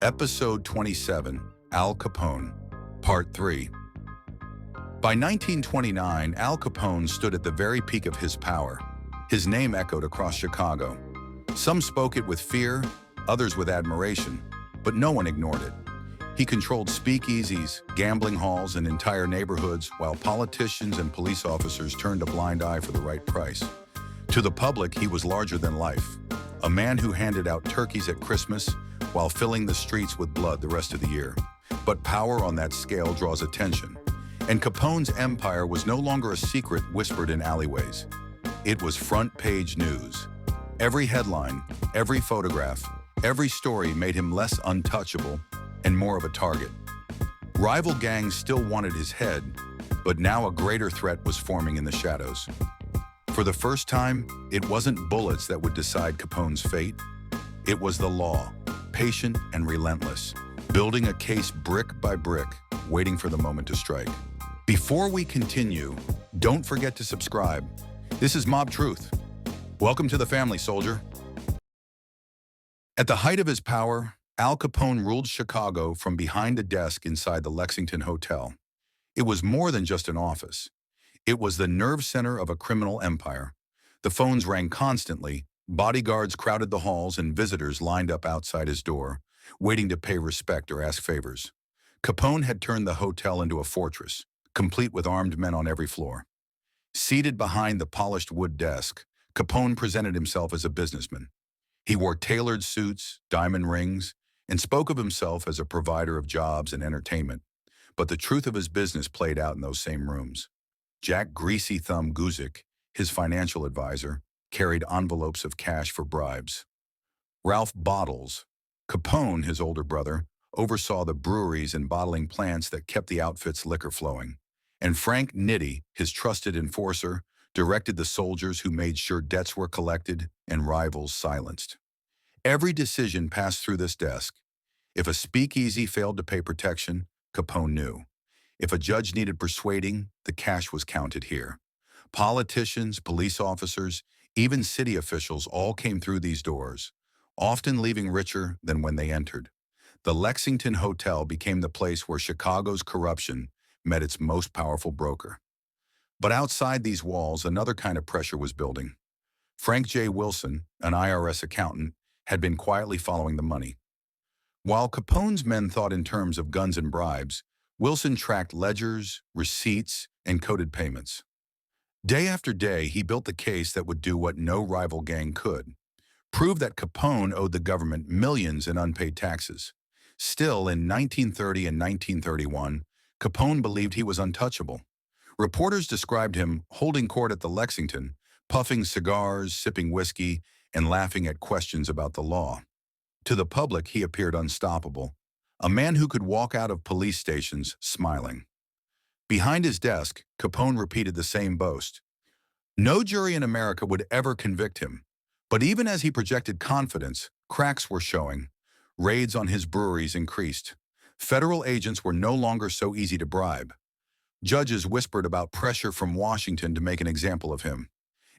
Episode 27, Al Capone, Part 3. By 1929, Al Capone stood at the very peak of his power. His name echoed across Chicago. Some spoke it with fear, others with admiration, but no one ignored it. He controlled speakeasies, gambling halls, and entire neighborhoods, while politicians and police officers turned a blind eye for the right price. To the public, he was larger than life, a man who handed out turkeys at Christmas while filling the streets with blood the rest of the year. But power on that scale draws attention, and Capone's empire was no longer a secret whispered in alleyways. It was front-page news. Every headline, every photograph, every story made him less untouchable and more of a target. Rival gangs still wanted his head, but now a greater threat was forming in the shadows. For the first time, it wasn't bullets that would decide Capone's fate. It was the law, patient and relentless, building a case brick by brick, waiting for the moment to strike. Before we continue, don't forget to subscribe. This is Mob Truth. Welcome to the family, soldier. At the height of his power, Al Capone ruled Chicago from behind a desk inside the Lexington Hotel. It was more than just an office. It was the nerve center of a criminal empire. The phones rang constantly, bodyguards crowded the halls, and visitors lined up outside his door, waiting to pay respect or ask favors. Capone had turned the hotel into a fortress, complete with armed men on every floor. Seated behind the polished wood desk, Capone presented himself as a businessman. He wore tailored suits, diamond rings, and spoke of himself as a provider of jobs and entertainment. But the truth of his business played out in those same rooms. Jack Greasy Thumb Guzik, his financial advisor, carried envelopes of cash for bribes. Ralph Bottles, Capone, his older brother, oversaw the breweries and bottling plants that kept the outfit's liquor flowing. And Frank Nitti, his trusted enforcer, directed the soldiers who made sure debts were collected and rivals silenced. Every decision passed through this desk. If a speakeasy failed to pay protection, Capone knew. If a judge needed persuading, the cash was counted here. Politicians, police officers, even city officials all came through these doors, often leaving richer than when they entered. The Lexington Hotel became the place where Chicago's corruption met its most powerful broker. But outside these walls, another kind of pressure was building. Frank J. Wilson, an IRS accountant, had been quietly following the money. While Capone's men thought in terms of guns and bribes, Wilson tracked ledgers, receipts, and coded payments. Day after day, he built the case that would do what no rival gang could: prove that Capone owed the government millions in unpaid taxes. Still, in 1930 and 1931, Capone believed he was untouchable. Reporters described him holding court at the Lexington, puffing cigars, sipping whiskey, and laughing at questions about the law. To the public, he appeared unstoppable, a man who could walk out of police stations smiling. Behind his desk, Capone repeated the same boast. No jury in America would ever convict him. But even as he projected confidence, cracks were showing. Raids on his breweries increased. Federal agents were no longer so easy to bribe. Judges whispered about pressure from Washington to make an example of him.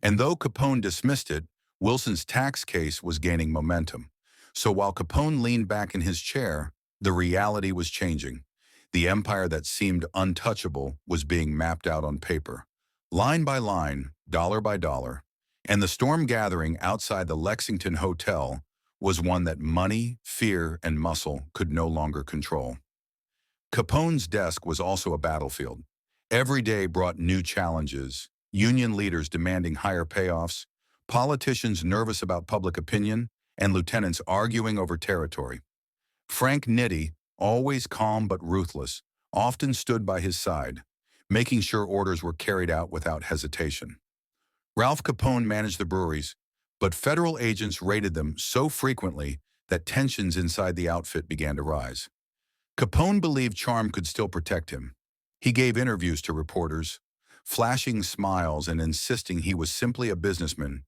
And though Capone dismissed it, Wilson's tax case was gaining momentum. So while Capone leaned back in his chair, the reality was changing. The empire that seemed untouchable was being mapped out on paper, line by line, dollar by dollar, and the storm gathering outside the Lexington Hotel was one that money, fear, and muscle could no longer control. Capone's desk was also a battlefield. Every day brought new challenges: union leaders demanding higher payoffs, politicians nervous about public opinion, and lieutenants arguing over territory. Frank Nitti, always calm but ruthless, often stood by his side, making sure orders were carried out without hesitation. Ralph Capone managed the breweries, but federal agents raided them so frequently that tensions inside the outfit began to rise. Capone believed charm could still protect him. He gave interviews to reporters, flashing smiles and insisting he was simply a businessman,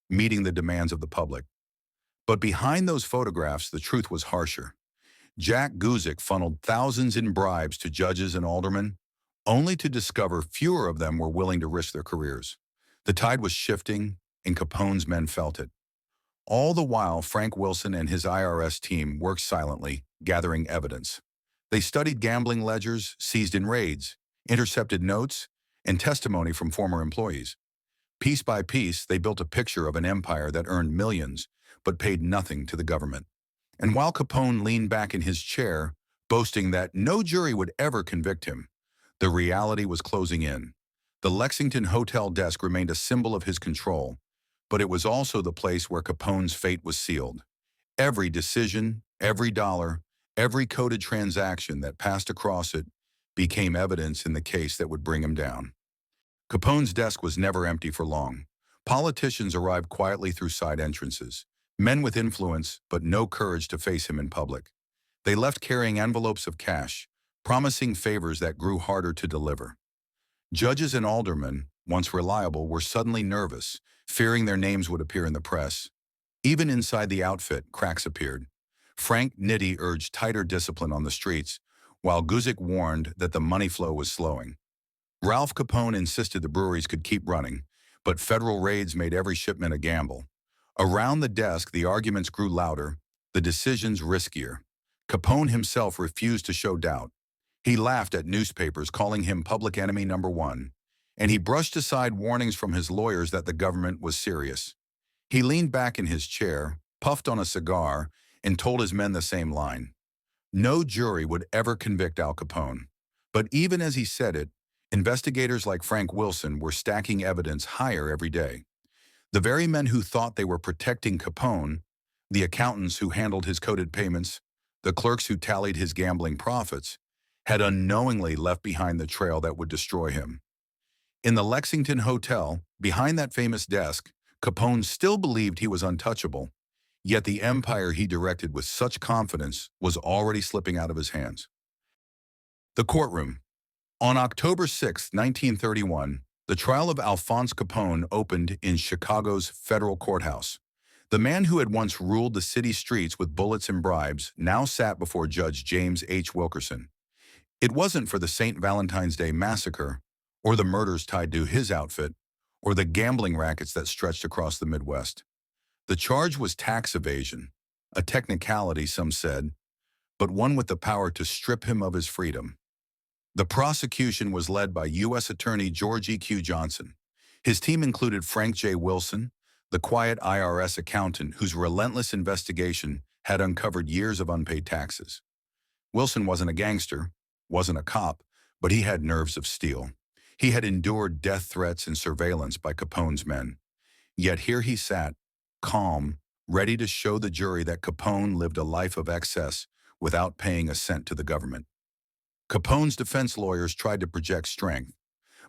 meeting the demands of the public. But behind those photographs, the truth was harsher. Jack Guzik funneled thousands in bribes to judges and aldermen, only to discover fewer of them were willing to risk their careers. The tide was shifting, and Capone's men felt it. All the while, Frank Wilson and his IRS team worked silently, gathering evidence. They studied gambling ledgers seized in raids, intercepted notes, and testimony from former employees. Piece by piece, they built a picture of an empire that earned millions but paid nothing to the government. And while Capone leaned back in his chair, boasting that no jury would ever convict him, the reality was closing in. The Lexington Hotel desk remained a symbol of his control, but it was also the place where Capone's fate was sealed. Every decision, every dollar, every coded transaction that passed across it became evidence in the case that would bring him down. Capone's desk was never empty for long. Politicians arrived quietly through side entrances, men with influence but no courage to face him in public. They left carrying envelopes of cash, promising favors that grew harder to deliver. Judges and aldermen, once reliable, were suddenly nervous, fearing their names would appear in the press. Even inside the outfit, cracks appeared. Frank Nitti urged tighter discipline on the streets, while Guzik warned that the money flow was slowing. Ralph Capone insisted the breweries could keep running, but federal raids made every shipment a gamble. Around the desk, the arguments grew louder, the decisions riskier. Capone himself refused to show doubt. He laughed at newspapers calling him public enemy number one, and he brushed aside warnings from his lawyers that the government was serious. He leaned back in his chair, puffed on a cigar, and told his men the same line. No jury would ever convict Al Capone. But even as he said it, investigators like Frank Wilson were stacking evidence higher every day. The very men who thought they were protecting Capone, the accountants who handled his coded payments, the clerks who tallied his gambling profits, had unknowingly left behind the trail that would destroy him. In the Lexington Hotel, behind that famous desk, Capone still believed he was untouchable, yet the empire he directed with such confidence was already slipping out of his hands. The courtroom. On October 6, 1931, the trial of Alphonse Capone opened in Chicago's federal courthouse. The man who had once ruled the city streets with bullets and bribes now sat before Judge James H. Wilkerson. It wasn't for the St. Valentine's Day massacre, or the murders tied to his outfit, or the gambling rackets that stretched across the Midwest. The charge was tax evasion, a technicality, some said, but one with the power to strip him of his freedom. The prosecution was led by U.S. Attorney George E.Q. Johnson. His team included Frank J. Wilson, the quiet IRS accountant whose relentless investigation had uncovered years of unpaid taxes. Wilson wasn't a gangster, wasn't a cop, but he had nerves of steel. He had endured death threats and surveillance by Capone's men. Yet here he sat, calm, ready to show the jury that Capone lived a life of excess without paying a cent to the government. Capone's defense lawyers tried to project strength.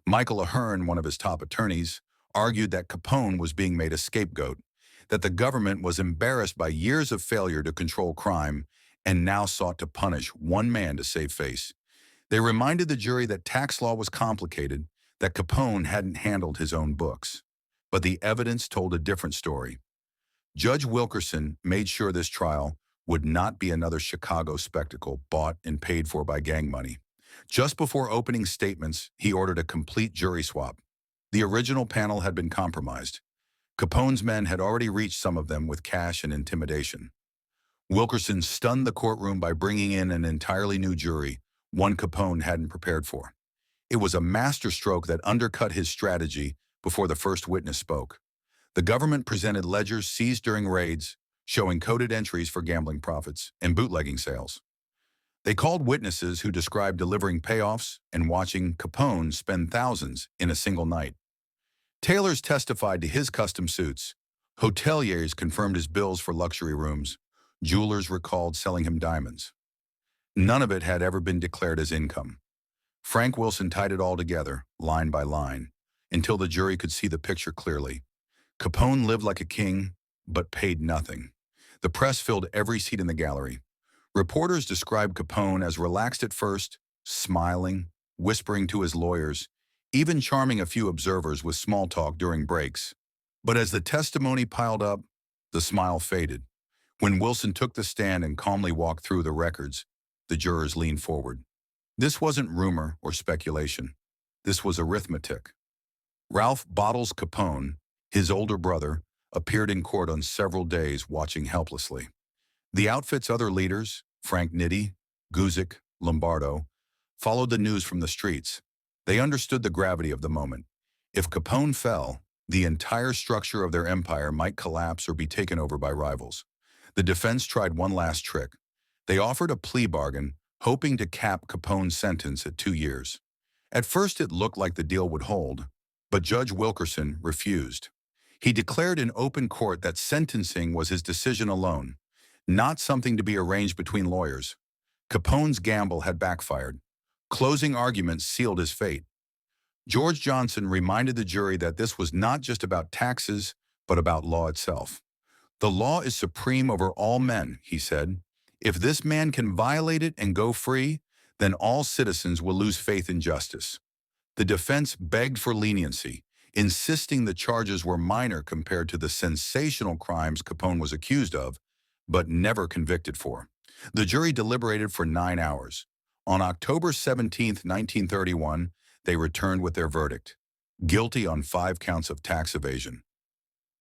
Michael Ahern, one of his top attorneys, argued that Capone was being made a scapegoat, that the government was embarrassed by years of failure to control crime and now sought to punish one man to save face. They reminded the jury that tax law was complicated, that Capone hadn't handled his own books. But the evidence told a different story. Judge Wilkerson made sure this trial would not be another Chicago spectacle bought and paid for by gang money. Just before opening statements, he ordered a complete jury swap. The original panel had been compromised. Capone's men had already reached some of them with cash and intimidation. Wilkerson stunned the courtroom by bringing in an entirely new jury, one Capone hadn't prepared for. It was a masterstroke that undercut his strategy before the first witness spoke. The government presented ledgers seized during raids, showing coded entries for gambling profits and bootlegging sales. They called witnesses who described delivering payoffs and watching Capone spend thousands in a single night. Tailors testified to his custom suits. Hoteliers confirmed his bills for luxury rooms. Jewelers recalled selling him diamonds. None of it had ever been declared as income. Frank Wilson tied it all together, line by line, until the jury could see the picture clearly. Capone lived like a king, but paid nothing. The press filled every seat in the gallery. Reporters described Capone as relaxed at first, smiling, whispering to his lawyers, even charming a few observers with small talk during breaks. But as the testimony piled up, the smile faded. When Wilson took the stand and calmly walked through the records, the jurors leaned forward. This wasn't rumor or speculation. This was arithmetic. Ralph Bottles Capone, his older brother, appeared in court on several days watching helplessly. The outfit's other leaders, Frank Nitti, Guzik, Lombardo, followed the news from the streets. They understood the gravity of the moment. If Capone fell, the entire structure of their empire might collapse or be taken over by rivals. The defense tried one last trick. They offered a plea bargain, hoping to cap Capone's sentence at 2 years. At first it looked like the deal would hold, but Judge Wilkerson refused. He declared in open court that sentencing was his decision alone, not something to be arranged between lawyers. Capone's gamble had backfired. Closing arguments sealed his fate. George Johnson reminded the jury that this was not just about taxes, but about law itself. The law is supreme over all men, he said. If this man can violate it and go free, then all citizens will lose faith in justice. The defense begged for leniency, insisting the charges were minor compared to the sensational crimes Capone was accused of, but never convicted for. The jury deliberated for 9 hours. On October 17, 1931, they returned with their verdict: guilty on 5 counts of tax evasion.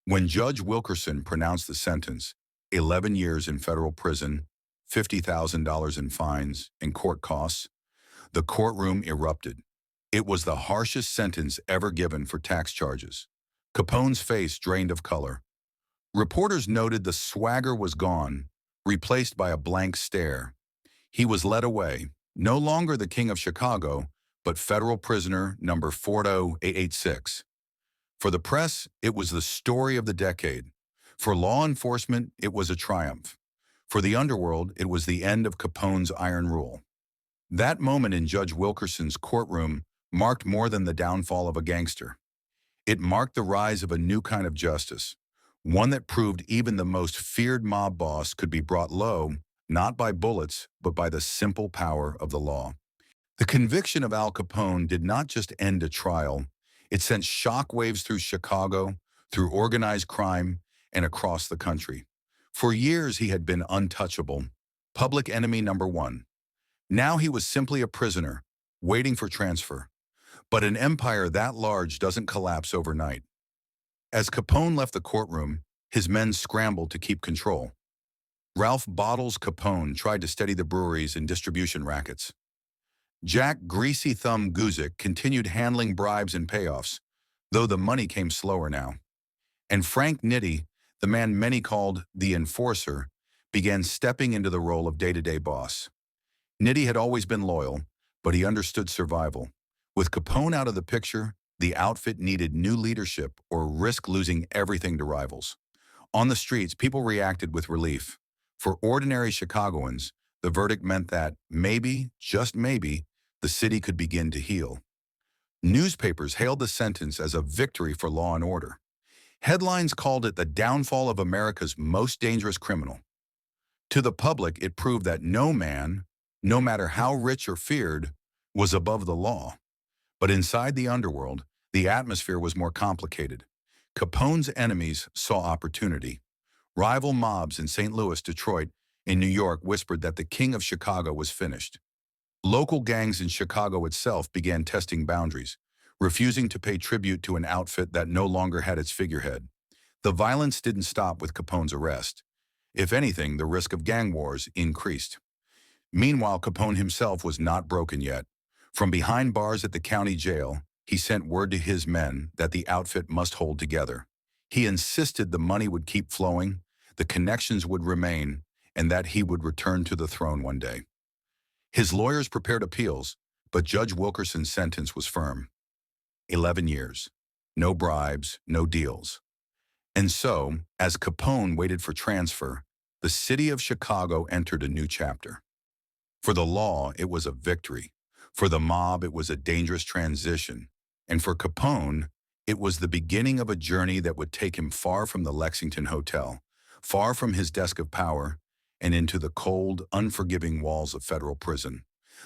When Judge Wilkerson pronounced the sentence, 11 years in federal prison, $50,000 in fines and court costs, the courtroom erupted. It was the harshest sentence ever given for tax charges. Capone's face drained of color. Reporters noted the swagger was gone, replaced by a blank stare. He was led away, no longer the King of Chicago, but federal prisoner number 40886. For the press, it was the story of the decade. For law enforcement, it was a triumph. For the underworld, it was the end of Capone's iron rule. That moment in Judge Wilkerson's courtroom marked more than the downfall of a gangster. It marked the rise of a new kind of justice, one that proved even the most feared mob boss could be brought low, not by bullets, but by the simple power of the law. The conviction of Al Capone did not just end a trial, it sent shockwaves through Chicago, through organized crime, and across the country. For years he had been untouchable, public enemy number 1. Now he was simply a prisoner, waiting for transfer. But an empire that large doesn't collapse overnight. As Capone left the courtroom, his men scrambled to keep control. Ralph Bottles Capone tried to steady the breweries and distribution rackets. Jack Greasy Thumb Guzik continued handling bribes and payoffs, though the money came slower now. And Frank Nitti, the man many called the enforcer, began stepping into the role of day-to-day boss. Nitti had always been loyal, but he understood survival. With Capone out of the picture, the outfit needed new leadership or risk losing everything to rivals. On the streets, people reacted with relief. For ordinary Chicagoans, the verdict meant that maybe, just maybe, the city could begin to heal. Newspapers hailed the sentence as a victory for law and order. Headlines called it the downfall of America's most dangerous criminal. To the public, it proved that no man, no matter how rich or feared, was above the law. But inside the underworld, the atmosphere was more complicated. Capone's enemies saw opportunity. Rival mobs in St. Louis, Detroit, and New York whispered that the King of Chicago was finished. Local gangs in Chicago itself began testing boundaries, refusing to pay tribute to an outfit that no longer had its figurehead. The violence didn't stop with Capone's arrest. If anything, the risk of gang wars increased. Meanwhile, Capone himself was not broken yet. From behind bars at the county jail, he sent word to his men that the outfit must hold together. He insisted the money would keep flowing, the connections would remain, and that he would return to the throne one day. His lawyers prepared appeals, but Judge Wilkerson's sentence was firm. 11 years. No bribes, no deals. And so, as Capone waited for transfer, the city of Chicago entered a new chapter. For the law, it was a victory. For the mob, it was a dangerous transition. And for Capone, it was the beginning of a journey that would take him far from the Lexington Hotel, far from his desk of power, and into the cold, unforgiving walls of federal prison.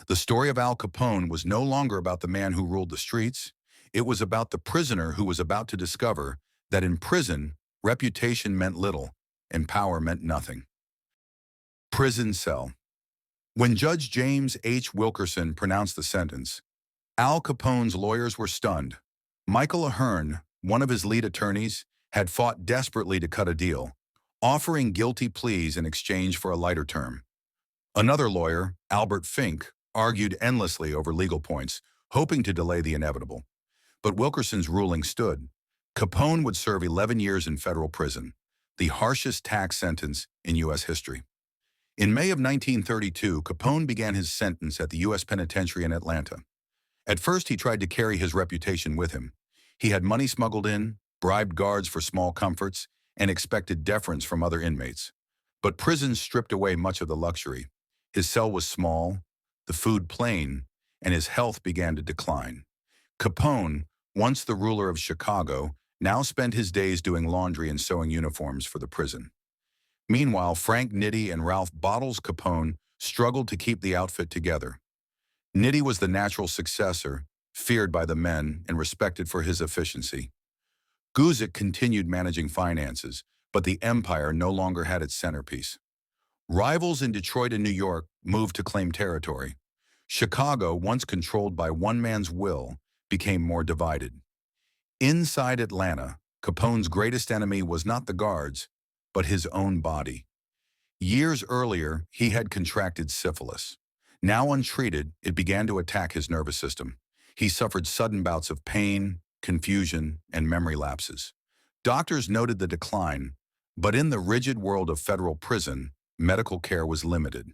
The story of Al Capone was no longer about the man who ruled the streets. It was about the prisoner who was about to discover that in prison, reputation meant little and power meant nothing. Prison cell. When Judge James H. Wilkerson pronounced the sentence, Al Capone's lawyers were stunned. Michael Ahern, one of his lead attorneys, had fought desperately to cut a deal, offering guilty pleas in exchange for a lighter term. Another lawyer, Albert Fink, argued endlessly over legal points, hoping to delay the inevitable. But Wilkerson's ruling stood. Capone would serve 11 years in federal prison, the harshest tax sentence in U.S. history. In May of 1932, Capone began his sentence at the U.S. Penitentiary in Atlanta. At first, he tried to carry his reputation with him. He had money smuggled in, bribed guards for small comforts, and expected deference from other inmates. But prison stripped away much of the luxury. His cell was small, the food plain, and his health began to decline. Capone, once the ruler of Chicago, now spent his days doing laundry and sewing uniforms for the prison. Meanwhile, Frank Nitti and Ralph Bottles Capone struggled to keep the outfit together. Nitti was the natural successor, feared by the men and respected for his efficiency. Guzik continued managing finances, but the empire no longer had its centerpiece. Rivals in Detroit and New York moved to claim territory. Chicago, once controlled by one man's will, became more divided. Inside Atlanta, Capone's greatest enemy was not the guards, but his own body. Years earlier, he had contracted syphilis. Now untreated, it began to attack his nervous system. He suffered sudden bouts of pain, confusion, and memory lapses. Doctors noted the decline, but in the rigid world of federal prison, medical care was limited.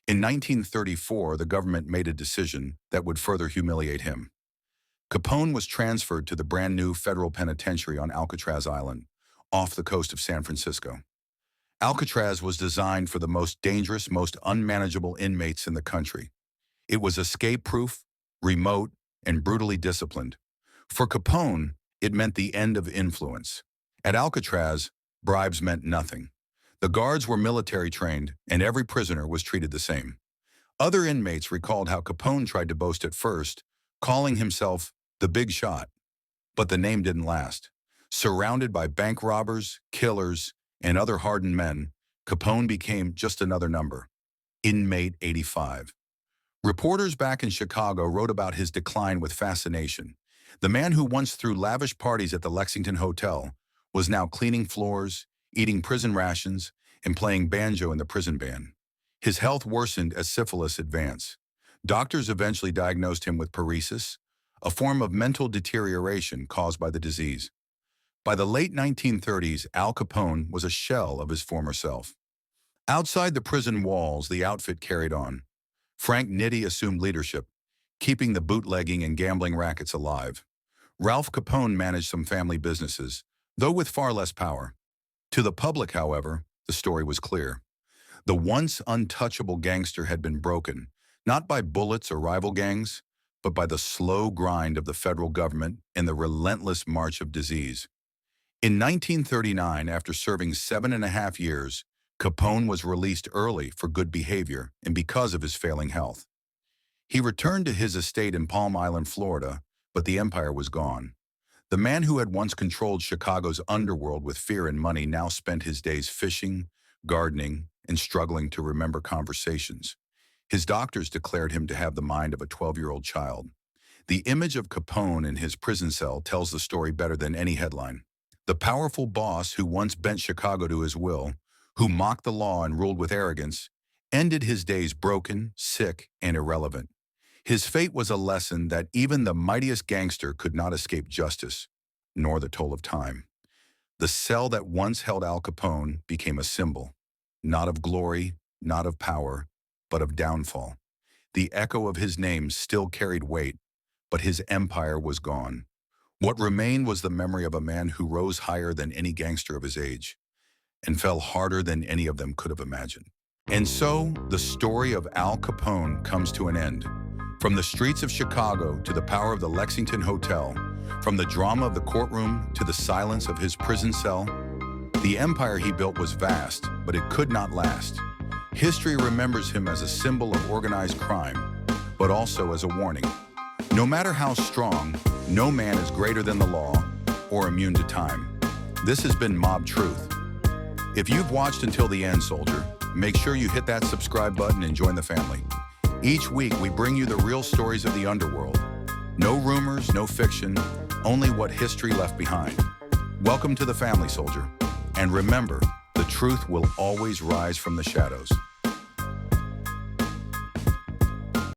In 1934, the government made a decision that would further humiliate him. Capone was transferred to the brand new federal penitentiary on Alcatraz Island, off the coast of San Francisco. Alcatraz was designed for the most dangerous, most unmanageable inmates in the country. It was escape-proof, remote, and brutally disciplined. For Capone, it meant the end of influence. At Alcatraz, bribes meant nothing. The guards were military trained, and every prisoner was treated the same. Other inmates recalled how Capone tried to boast at first, calling himself the Big Shot. But the name didn't last. Surrounded by bank robbers, killers, and other hardened men, Capone became just another number, Inmate 85. Reporters back in Chicago wrote about his decline with fascination. The man who once threw lavish parties at the Lexington Hotel was now cleaning floors, eating prison rations, and playing banjo in the prison band. His health worsened as syphilis advanced. Doctors eventually diagnosed him with paresis, a form of mental deterioration caused by the disease. By the late 1930s, Al Capone was a shell of his former self. Outside the prison walls, the outfit carried on. Frank Nitti assumed leadership, keeping the bootlegging and gambling rackets alive. Ralph Capone managed some family businesses, though with far less power. To the public, however, the story was clear. The once untouchable gangster had been broken, not by bullets or rival gangs, but by the slow grind of the federal government and the relentless march of disease. In 1939, after serving 7.5 years, Capone was released early for good behavior and because of his failing health. He returned to his estate in Palm Island, Florida, but the empire was gone. The man who had once controlled Chicago's underworld with fear and money now spent his days fishing, gardening, and struggling to remember conversations. His doctors declared him to have the mind of a 12-year-old child. The image of Capone in his prison cell tells the story better than any headline. The powerful boss who once bent Chicago to his will, who mocked the law and ruled with arrogance, ended his days broken, sick, and irrelevant. His fate was a lesson that even the mightiest gangster could not escape justice, nor the toll of time. The cell that once held Al Capone became a symbol, not of glory, not of power, but of downfall. The echo of his name still carried weight, but his empire was gone. What remained was the memory of a man who rose higher than any gangster of his age and fell harder than any of them could have imagined. And so, the story of Al Capone comes to an end. From the streets of Chicago to the power of the Lexington Hotel, from the drama of the courtroom to the silence of his prison cell, the empire he built was vast, but it could not last. History remembers him as a symbol of organized crime, but also as a warning. No matter how strong, no man is greater than the law or immune to time. This has been Mob Truth. If you've watched until the end, soldier, make sure you hit that subscribe button and join the family. Each week, we bring you the real stories of the underworld. No rumors, no fiction, only what history left behind. Welcome to the family, soldier. And remember, the truth will always rise from the shadows.